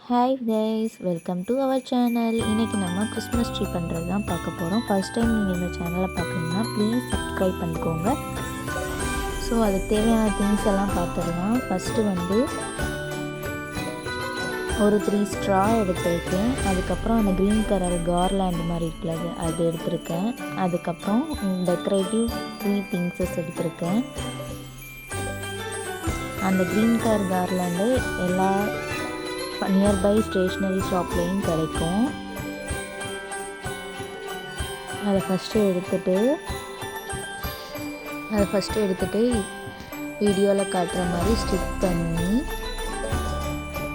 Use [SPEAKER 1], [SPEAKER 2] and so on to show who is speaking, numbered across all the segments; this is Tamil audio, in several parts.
[SPEAKER 1] Hi guys, welcome to our channel. இன்றைக்கி நம்ம கிறிஸ்மஸ் ட்ரீ பண்ணுறது தான் பார்க்க போகிறோம். ஃபர்ஸ்ட் டைம் நீங்கள் இந்த சேனலை பார்க்குறீங்கன்னா ப்ளீஸ் சப்ஸ்கிரைப் பண்ணிக்கோங்க. ஸோ அதுக்கு தேவையான திங்ஸ் எல்லாம் பார்த்துடலாம். ஃபஸ்ட்டு வந்து ஒரு 3 ஸ்ட்ரா எடுத்திருக்கேன். அதுக்கப்புறம் அந்த க்ரீன் கலர் கார்லாண்ட் மாதிரி இருக்குல்ல அது எடுத்திருக்கேன். அதுக்கப்புறம் டெக்கரேட்டிவ் 3 திங்ஸஸ் எடுத்திருக்கேன். அந்த க்ரீன் கலர் கார்லாண்டு எல்லா நியர்பை ஸ்டேஷ்னரி ஷாப்லேயும் கிடைக்கும். அதை ஃபஸ்ட்டு எடுத்துகிட்டு வீடியோவில் காட்டுற மாதிரி ஸ்டிக் பண்ணி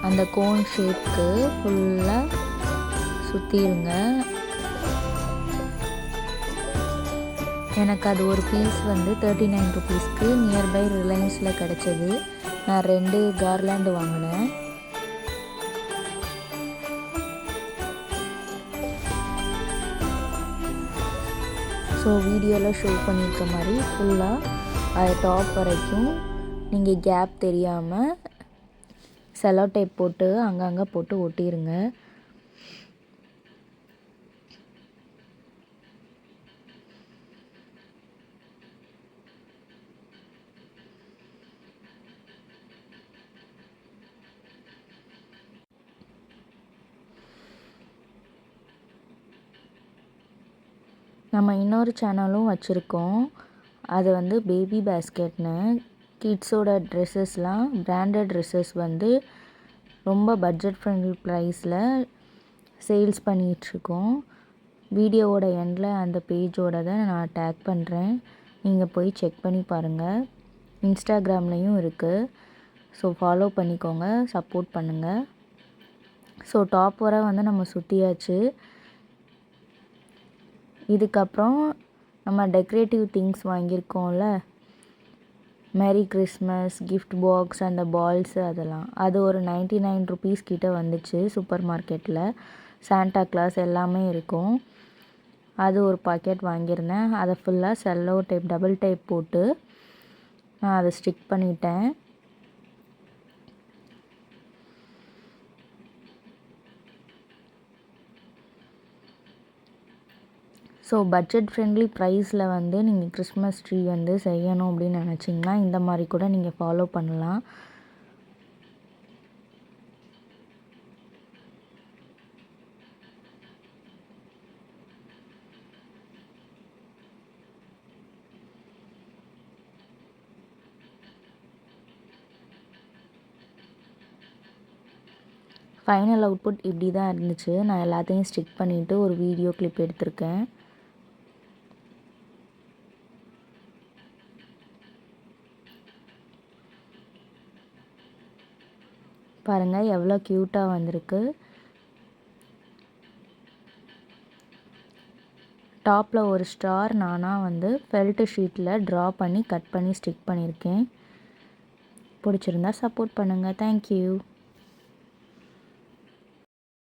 [SPEAKER 1] அந்த கோன் ஷேப்க்கு ஃபுல்லாக சுற்றிடுங்க. எனக்கு அது ஒரு பீஸ் வந்து 39 ருபீஸ்க்கு நியர்பை ரிலையன்ஸில் கிடச்சிது. நான் 2 கார்லாண்டு வாங்கினேன். ஸோ வீடியோவில் ஷோ பண்ணியிருக்க மாதிரி ஃபுல்லாக அது டாப் வரைக்கும் நீங்கள் கேப் தெரியாமல் செலோ டேப் போட்டு அங்கங்கே போட்டு ஒட்டிடுங்க. நம்ம இன்னொரு சேனலும் வச்சுருக்கோம். அது வந்து பேபி பேஸ்கெட்னு கிட்ஸோட ட்ரெஸ்ஸஸ்லாம் பிராண்டட் ட்ரெஸ்ஸஸ் வந்து ரொம்ப பட்ஜெட் ஃப்ரெண்ட்லி ப்ரைஸில் சேல்ஸ் பண்ணிகிட்ருக்கோம். வீடியோவோட எண்டில் அந்த பேஜோடதை நான் டேக் பண்ணுறேன். நீங்கள் போய் செக் பண்ணி பாருங்கள். இன்ஸ்டாகிராம்லேயும் இருக்குது. ஸோ ஃபாலோ பண்ணிக்கோங்க, சப்போர்ட் பண்ணுங்கள். ஸோ டாப் வரை வந்து நம்ம சுற்றியாச்சு. இதுக்கப்புறம் நம்ம டெக்கரேட்டிவ் திங்ஸ் வாங்கியிருக்கோம்ல, மேரி கிறிஸ்மஸ் கிஃப்ட் பாக்ஸ் அந்த பால்ஸு அதெல்லாம், அது ஒரு 99 ருபீஸ் கிட்ட வந்துச்சு சூப்பர் மார்க்கெட்டில். சாண்டா கிளாஸ் எல்லாமே இருக்கும். அது ஒரு பாக்கெட் வாங்கியிருந்தேன். அதை ஃபுல்லாக செல்லோ டேப் டபுள் டேப் போட்டு நான் அதை ஸ்டிக் பண்ணிட்டேன். ஸோ பட்ஜெட் ஃப்ரெண்ட்லி ப்ரைஸில் வந்து நீங்கள் கிறிஸ்மஸ் ட்ரீ வந்து செய்யணும் அப்படின்னு நினச்சிங்கன்னா இந்த மாதிரி கூட நீங்கள் ஃபாலோ பண்ணலாம். ஃபைனல் அவுட்புட் இப்படி தான் இருந்துச்சு. நான் எல்லாத்தையும் ஸ்டிக் பண்ணிவிட்டு ஒரு வீடியோ கிளிப் எடுத்திருக்கேன். பாருங்கள் எவ்வளோ க்யூட்டாக வந்திருக்கு. டாப்பில் ஒரு ஸ்டார் நானாக வந்து ஃபெல்ட் ஷீட்டில் ட்ரா பண்ணி கட் பண்ணி ஸ்டிக் பண்ணியிருக்கேன். பிடிச்சிருந்தா சப்போர்ட் பண்ணுங்கள். தேங்க்யூ.